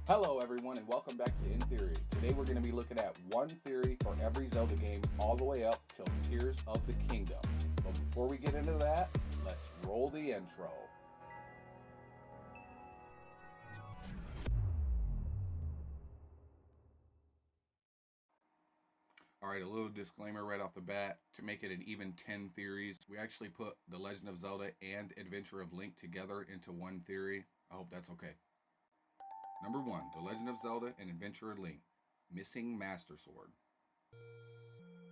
Hello everyone and welcome back to In Theory. Today we're going to be looking at one theory for every Zelda game all the way up till Tears of the Kingdom. But before we get into that, let's roll the intro. Alright, a little disclaimer right off the bat. To make it an even 10 theories, we actually put The Legend of Zelda and Adventure of Link together into one theory. I hope that's okay. Number 1, The Legend of Zelda and Adventure of Link, Missing Master Sword.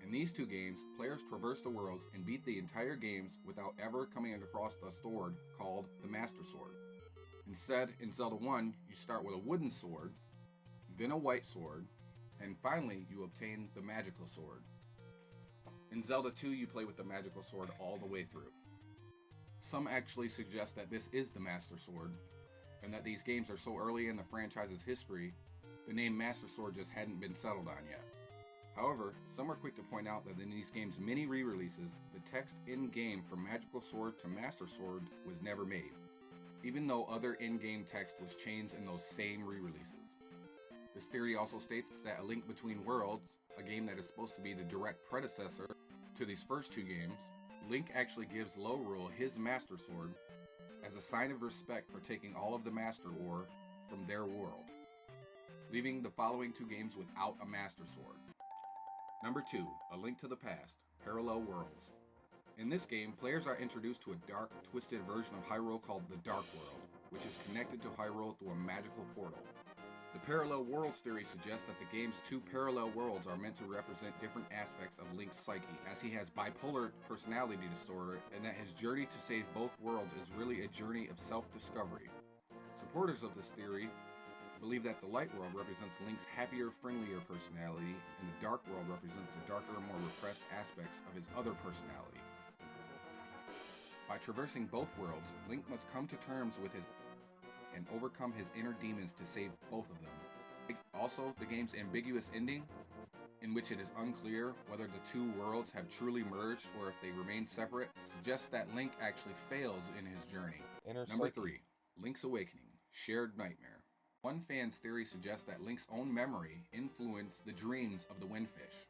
In these two games, players traverse the worlds and beat the entire games without ever coming across a sword called the Master Sword. Instead, in Zelda 1, you start with a wooden sword, then a white sword, and finally you obtain the magical sword. In Zelda 2, you play with the magical sword all the way through. Some actually suggest that this is the Master Sword, and that these games are so early in the franchise's history, the name Master Sword just hadn't been settled on yet. However, some are quick to point out that in these games' many re-releases, the text in-game from Magical Sword to Master Sword was never made, even though other in-game text was changed in those same re-releases. This theory also states that A Link Between Worlds, a game that is supposed to be the direct predecessor to these first two games, Link actually gives Hyrule his Master Sword as a sign of respect for taking all of the Master Ore from their world, leaving the following two games without a Master Sword. Number 2, A Link to the Past, Parallel Worlds. In this game, players are introduced to a dark, twisted version of Hyrule called the Dark World, which is connected to Hyrule through a magical portal. The Parallel Worlds theory suggests that the game's two parallel worlds are meant to represent different aspects of Link's psyche, as he has bipolar personality disorder, and that his journey to save both worlds is really a journey of self-discovery. Supporters of this theory believe that the Light World represents Link's happier, friendlier personality, and the Dark World represents the darker, more repressed aspects of his other personality. By traversing both worlds, Link must come to terms with his and overcome his inner demons to save both of them. Also, the game's ambiguous ending, in which it is unclear whether the two worlds have truly merged or if they remain separate, suggests that Link actually fails in his journey. Number 3, Link's Awakening, Shared Nightmare. One fan's theory suggests that Link's own memory influenced the dreams of the Windfish,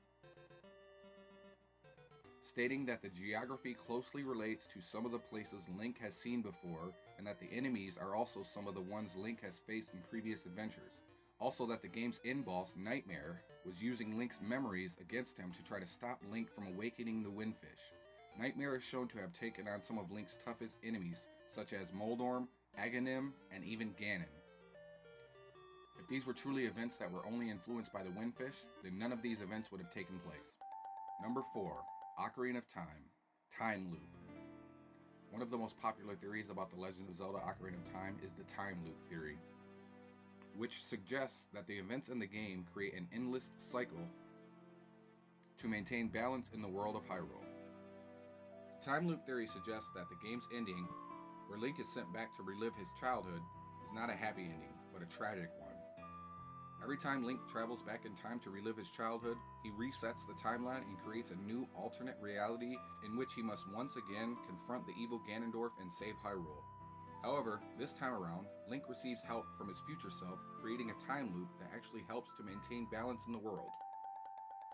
stating that the geography closely relates to some of the places Link has seen before, and that the enemies are also some of the ones Link has faced in previous adventures. Also that the game's end boss, Nightmare, was using Link's memories against him to try to stop Link from awakening the Windfish. Nightmare is shown to have taken on some of Link's toughest enemies, such as Moldorm, Aghanim, and even Ganon. If these were truly events that were only influenced by the Windfish, then none of these events would have taken place. Number 4, Ocarina of Time, Time Loop. One of the most popular theories about The Legend of Zelda Ocarina of Time is the Time Loop theory, which suggests that the events in the game create an endless cycle to maintain balance in the world of Hyrule. The Time Loop theory suggests that the game's ending, where Link is sent back to relive his childhood, is not a happy ending, but a tragic one. Every time Link travels back in time to relive his childhood, he resets the timeline and creates a new alternate reality in which he must once again confront the evil Ganondorf and save Hyrule. However, this time around, Link receives help from his future self, creating a time loop that actually helps to maintain balance in the world.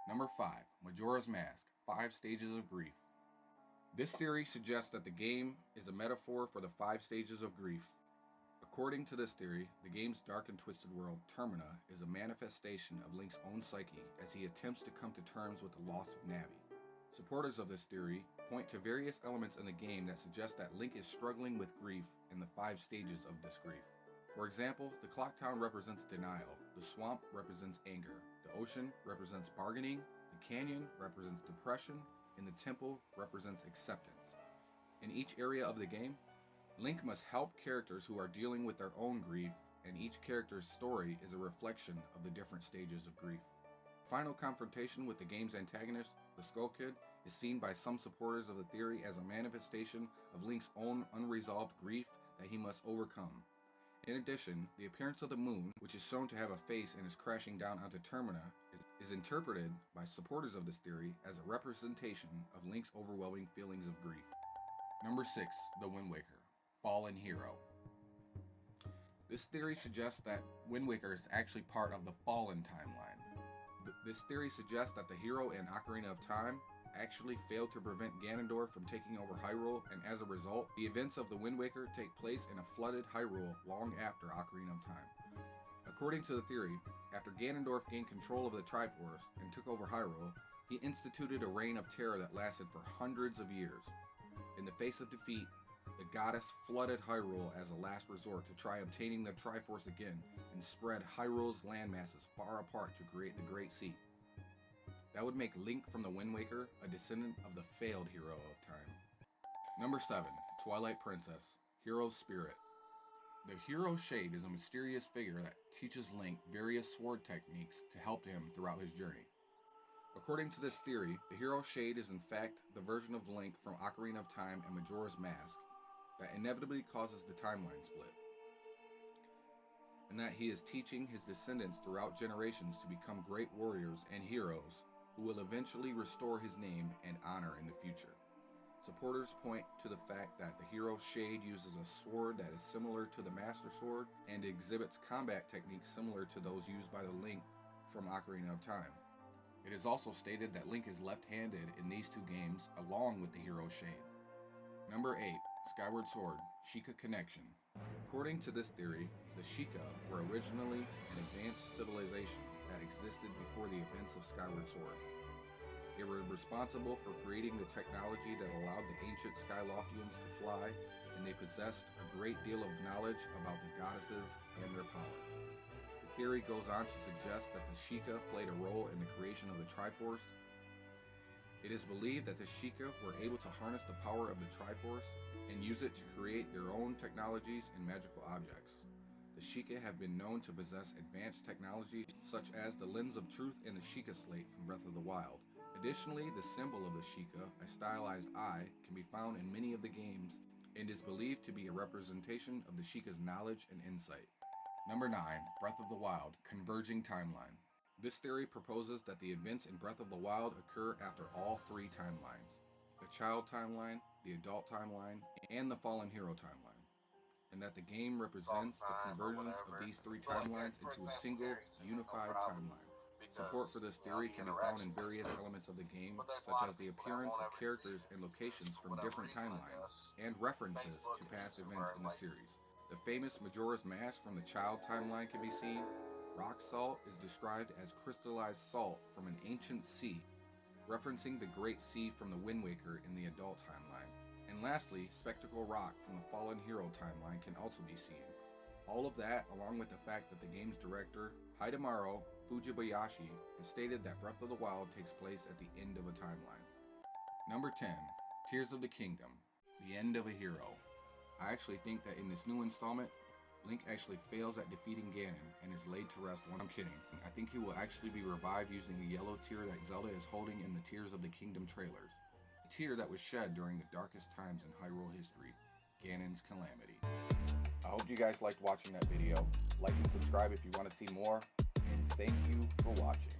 Number 5, Majora's Mask, 5 Stages of Grief. This theory suggests that the game is a metaphor for the 5 stages of grief. According to this theory, the game's dark and twisted world, Termina, is a manifestation of Link's own psyche as he attempts to come to terms with the loss of Navi. Supporters of this theory point to various elements in the game that suggest that Link is struggling with grief in the 5 stages of this grief. For example, the Clock Town represents denial, the swamp represents anger, the ocean represents bargaining, the canyon represents depression, and the temple represents acceptance. In each area of the game, Link must help characters who are dealing with their own grief, and each character's story is a reflection of the different stages of grief. Final confrontation with the game's antagonist, the Skull Kid, is seen by some supporters of the theory as a manifestation of Link's own unresolved grief that he must overcome. In addition, the appearance of the moon, which is shown to have a face and is crashing down onto Termina, is interpreted by supporters of this theory as a representation of Link's overwhelming feelings of grief. Number 6, The Wind Waker, Fallen Hero. This theory suggests that Wind Waker is actually part of the Fallen timeline. This theory suggests that the hero in Ocarina of Time actually failed to prevent Ganondorf from taking over Hyrule, and as a result, the events of the Wind Waker take place in a flooded Hyrule long after Ocarina of Time. According to the theory, after Ganondorf gained control of the Triforce and took over Hyrule, he instituted a reign of terror that lasted for hundreds of years. In the face of defeat, the goddess flooded Hyrule as a last resort to try obtaining the Triforce again and spread Hyrule's landmasses far apart to create the Great Sea. That would make Link from the Wind Waker a descendant of the failed hero of time. Number 7. Twilight Princess, Hero's Spirit. The Hero Shade is a mysterious figure that teaches Link various sword techniques to help him throughout his journey. According to this theory, the Hero Shade is in fact the version of Link from Ocarina of Time and Majora's Mask that inevitably causes the timeline split, and that he is teaching his descendants throughout generations to become great warriors and heroes who will eventually restore his name and honor in the future. Supporters point to the fact that the Hero Shade uses a sword that is similar to the Master Sword and exhibits combat techniques similar to those used by the Link from Ocarina of Time. It is also stated that Link is left-handed in these two games along with the Hero Shade. Number 8. Skyward Sword, SHEIKAH Connection. According to this theory, the SHEIKAH were originally an advanced civilization that existed before the events of Skyward Sword. They were responsible for creating the technology that allowed the ancient Skyloftians to fly, and they possessed a great deal of knowledge about the goddesses and their power. The theory goes on to suggest that the SHEIKAH played a role in the creation of the Triforce. It is believed that the SHEIKAH were able to harness the power of the Triforce and use it to create their own technologies and magical objects. The SHEIKAH have been known to possess advanced technology such as the Lens of Truth and the SHEIKAH Slate from Breath of the Wild. Additionally, the symbol of the SHEIKAH, a stylized eye, can be found in many of the games and is believed to be a representation of the SHEIKAH's knowledge and insight. Number 9. Breath of the Wild, Converging Timeline. This theory proposes that the events in Breath of the Wild occur after all three timelines: the child timeline, the adult timeline, and the fallen hero timeline, and that the game represents the convergence of these three timelines into a single, unified timeline. Support for this theory can be found in various elements of the game, such as the appearance of characters and locations from different timelines, and references to past events in the series. The famous Majora's Mask from the child timeline can be seen. Rock salt is described as crystallized salt from an ancient sea, referencing the Great Sea from the Wind Waker in the adult timeline. And lastly, Spectacle Rock from the Fallen Hero timeline can also be seen. All of that, along with the fact that the game's director, Hidemaru Fujibayashi, has stated that Breath of the Wild takes place at the end of a timeline. Number 10. Tears of the Kingdom, the end of a hero. I actually think that in this new installment, Link actually fails at defeating Ganon and is laid to rest. I'm kidding. I think he will actually be revived using a yellow tear that Zelda is holding in the Tears of the Kingdom trailers. A tear that was shed during the darkest times in Hyrule history, Ganon's calamity. I hope you guys liked watching that video. Like and subscribe if you want to see more, and thank you for watching.